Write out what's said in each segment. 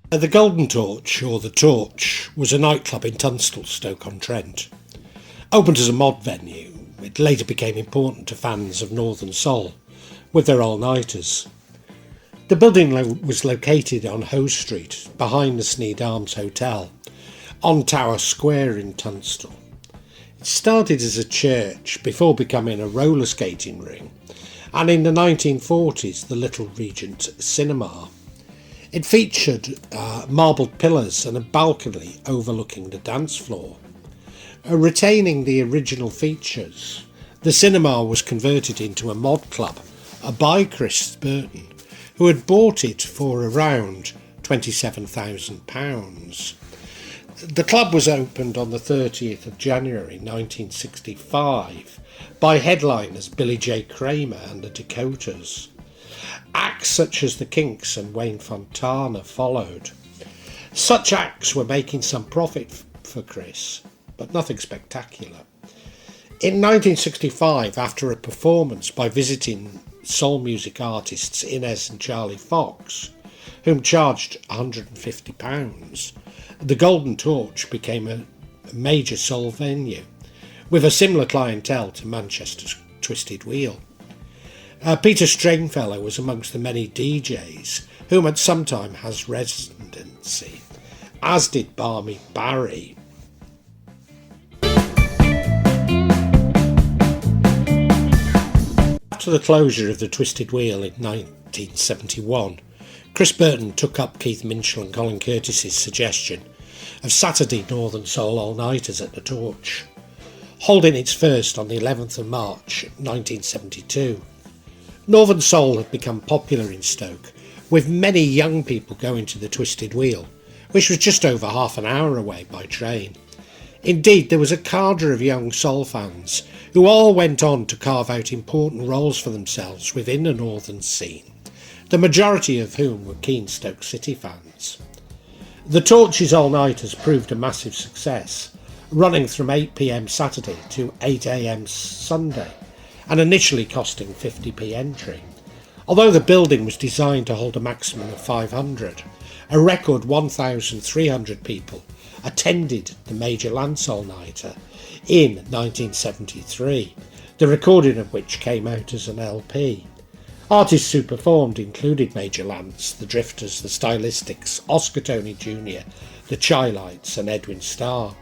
The Golden Torch, or The Torch, was a nightclub in Tunstall, Stoke-on-Trent. Opened as a mod venue, it later became important to fans of Northern Soul, with their all-nighters. The building was located on Hoe Street, behind the Sneyd Arms Hotel, on Tower Square in Tunstall. It started as a church before becoming a roller skating ring, and in the 1940s the Little Regent Cinema. It featured marbled pillars and a balcony overlooking the dance floor. Retaining the original features, the cinema was converted into a mod club by Chris Burton, who had bought it for around £27,000. The club was opened on the 30th of January 1965 by headliners Billy J. Kramer and the Dakotas. Acts such as the Kinks and Wayne Fontana followed. Such acts were making some profit for Chris, but nothing spectacular. In 1965, after a performance by visiting soul music artists Inez and Charlie Fox, whom charged £150, the Golden Torch became a major soul venue, with a similar clientele to Manchester's Twisted Wheel. Peter Stringfellow was amongst the many DJs whom at some time has residency, as did Barmy Barry. After the closure of the Twisted Wheel in 1971, Chris Burton took up Keith Minshull and Colin Curtis's suggestion of Saturday Northern Soul all-nighters at the Torch, holding its first on the 11th of March 1972. Northern Soul had become popular in Stoke, with many young people going to the Twisted Wheel, which was just over half an hour away by train. Indeed, there was a cadre of young soul fans who all went on to carve out important roles for themselves within the northern scene, the majority of whom were keen Stoke City fans. The Torch's all-nighters proved a massive success, running from 8 p.m. Saturday to 8 a.m. Sunday, and initially costing 50p entry. Although the building was designed to hold a maximum of 500, a record 1,300 people attended the Major Lance all-nighter in 1973, the recording of which came out as an LP. Artists who performed included Major Lance, the Drifters, the Stylistics, Oscar Tony Jr., the Chi-Lights and Edwin Starr.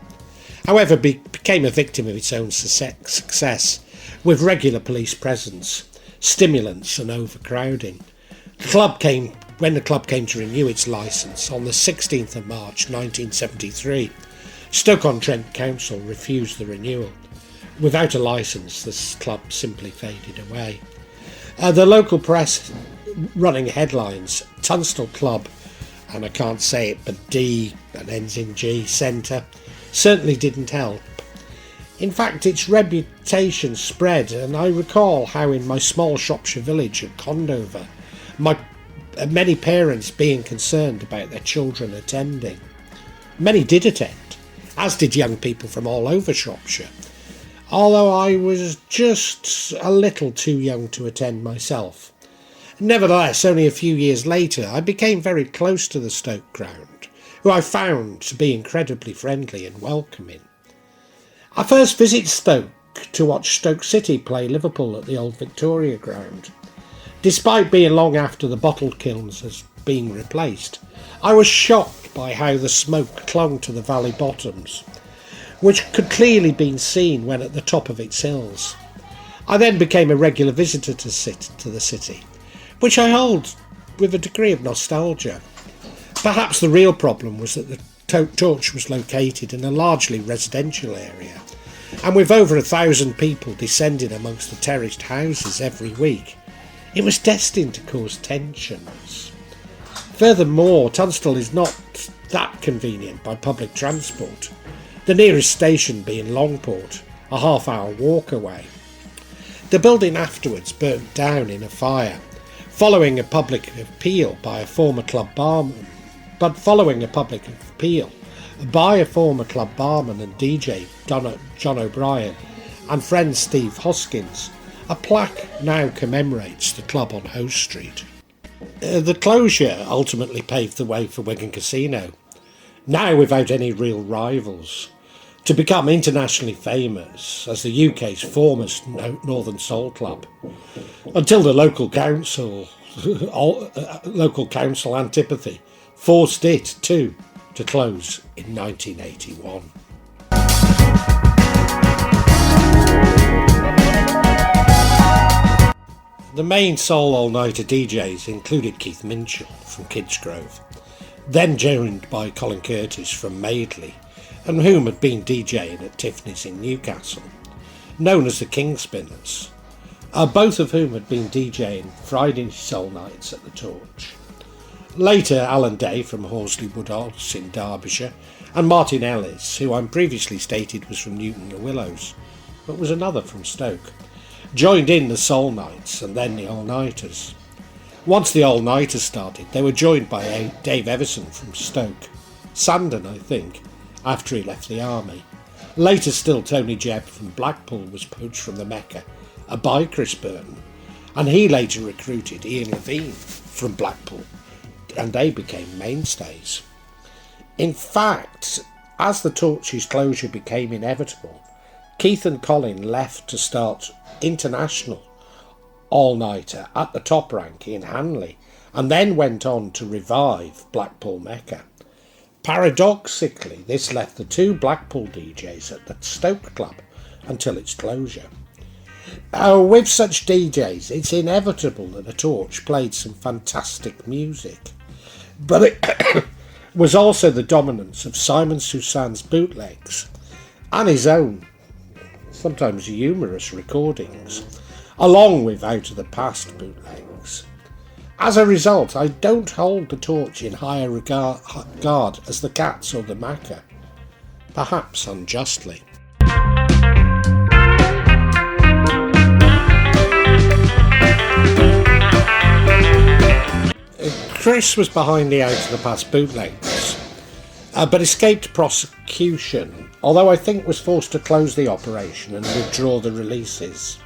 However, became a victim of its own success, with regular police presence, stimulants and overcrowding. When the club came to renew its licence on the 16th of March 1973, Stoke-on-Trent Council refused the renewal. Without a licence, the club simply faded away. The local press running headlines, Tunstall Club, and I can't say it, but D and ends in G, Centre, certainly didn't help. In fact, its reputation spread, and I recall how in my small Shropshire village of Condover, many parents being concerned about their children attending. Many did attend, as did young people from all over Shropshire, although I was just a little too young to attend myself. Nevertheless, only a few years later, I became very close to the Stoke ground, who I found to be incredibly friendly and welcoming. I first visited Stoke to watch Stoke City play Liverpool at the old Victoria ground. Despite being long after the bottle kilns has been replaced, I was shocked by how the smoke clung to the valley bottoms, which could clearly be seen when at the top of its hills. I then became a regular visitor to the city, which I hold with a degree of nostalgia. Perhaps the real problem was that the Torch was located in a largely residential area, and with over 1,000 people descending amongst the terraced houses every week, it was destined to cause tensions. Furthermore, Tunstall is not that convenient by public transport, the nearest station being Longport, a half-hour walk away. The building afterwards burnt down in a fire, following a public appeal by a former club barman and DJ John O'Brien and friend Steve Hoskins. A plaque now commemorates the club on Hoe Street. The closure ultimately paved the way for Wigan Casino, now without any real rivals, to become internationally famous as the UK's foremost Northern Soul club, until the local council antipathy forced it to close in 1981. The main soul all-nighter DJs included Keith Minshull from Kidsgrove, then joined by Colin Curtis from Madeley, and whom had been DJing at Tiffany's in Newcastle, known as the King Spinners, both of whom had been DJing Friday soul nights at the Torch. Later, Alan Day from Horsley Woodhouse in Derbyshire, and Martin Ellis, who I'm previously stated was from Newton the Willows, but was another from Stoke, joined in the soul nights and then the all-nighters. Once the all-nighters started, they were joined by Dave Everson from Stoke, Sandon, I think, after he left the army. Later still, Tony Jebb from Blackpool was poached from the Mecca by Chris Burton, and he later recruited Ian Levine from Blackpool, and they became mainstays. In fact, as the Torch's closure became inevitable, Keith and Colin left to start international all-nighter at the Top Rank in Hanley, and then went on to revive Blackpool Mecca. Paradoxically, this left the two Blackpool DJs at the Stoke Club until its closure. With such DJs, it's inevitable that the Torch played some fantastic music, but it was also the dominance of Simon Susan's bootlegs and his own, sometimes humorous recordings, along with out of the past bootlegs. As a result, I don't hold the Torch in higher regard as the Cats or the Macca, perhaps unjustly. Chris was behind the out of the past bootlegs, but escaped prosecution, although I think was forced to close the operation and withdraw the releases.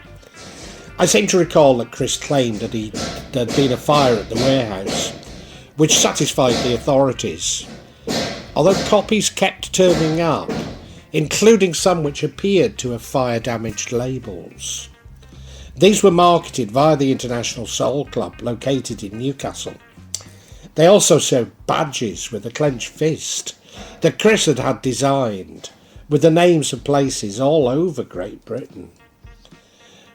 I seem to recall that Chris claimed that there'd been a fire at the warehouse, which satisfied the authorities, although copies kept turning up, including some which appeared to have fire-damaged labels. These were marketed via the International Soul Club located in Newcastle. They also showed badges with a clenched fist that Chris had designed, with the names of places all over Great Britain.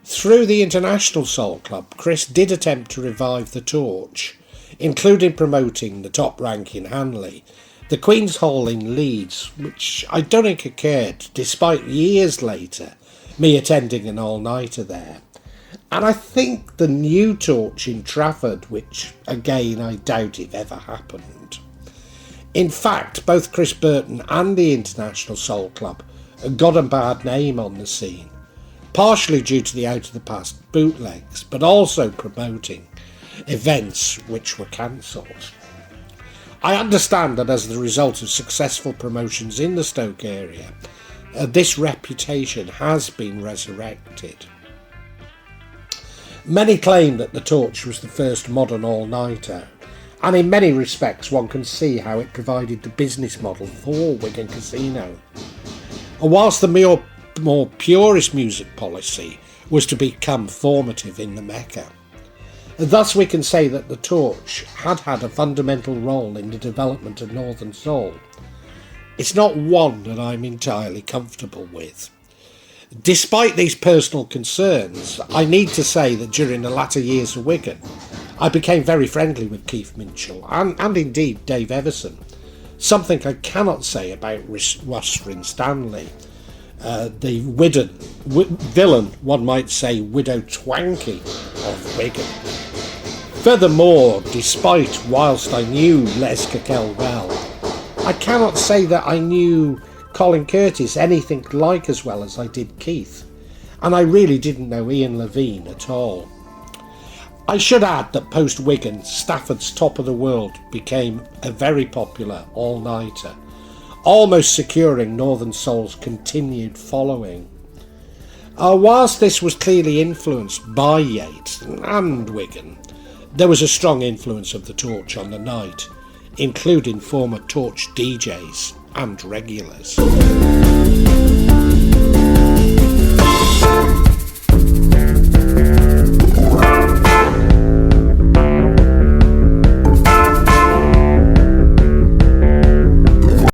Through the International Soul Club, Chris did attempt to revive the Torch, including promoting the Top Rank in Hanley, the Queen's Hall in Leeds, which I don't think occurred, despite years later me attending an all-nighter there, and I think the new Torch in Trafford, which again I doubt if ever happened. In fact, both Chris Burton and the International Soul Club got a bad name on the scene, partially due to the out of the past bootlegs, but also promoting events which were cancelled. I understand that as the result of successful promotions in the Stoke area, this reputation has been resurrected. Many claim that the Torch was the first modern all-nighter, and in many respects one can see how it provided the business model for Wigan Casino. And whilst the more purist music policy was to become formative in the Mecca. Thus we can say that the Torch had a fundamental role in the development of Northern Soul. It's not one that I'm entirely comfortable with. Despite these personal concerns, I need to say that during the latter years of Wigan, I became very friendly with Keith Minshull and indeed Dave Everson, something I cannot say about Russ Stanley, the villain, one might say, Widow Twankey of Wigan. Furthermore, despite whilst I knew Les Caquel well, I cannot say that I knew Colin Curtis anything like as well as I did Keith, and I really didn't know Ian Levine at all. I should add that post-Wigan, Stafford's Top of the World became a very popular all-nighter, almost securing Northern Soul's continued following. Whilst this was clearly influenced by Yates and Wigan, There was a strong influence of the Torch on the night, including former Torch DJs and regulars.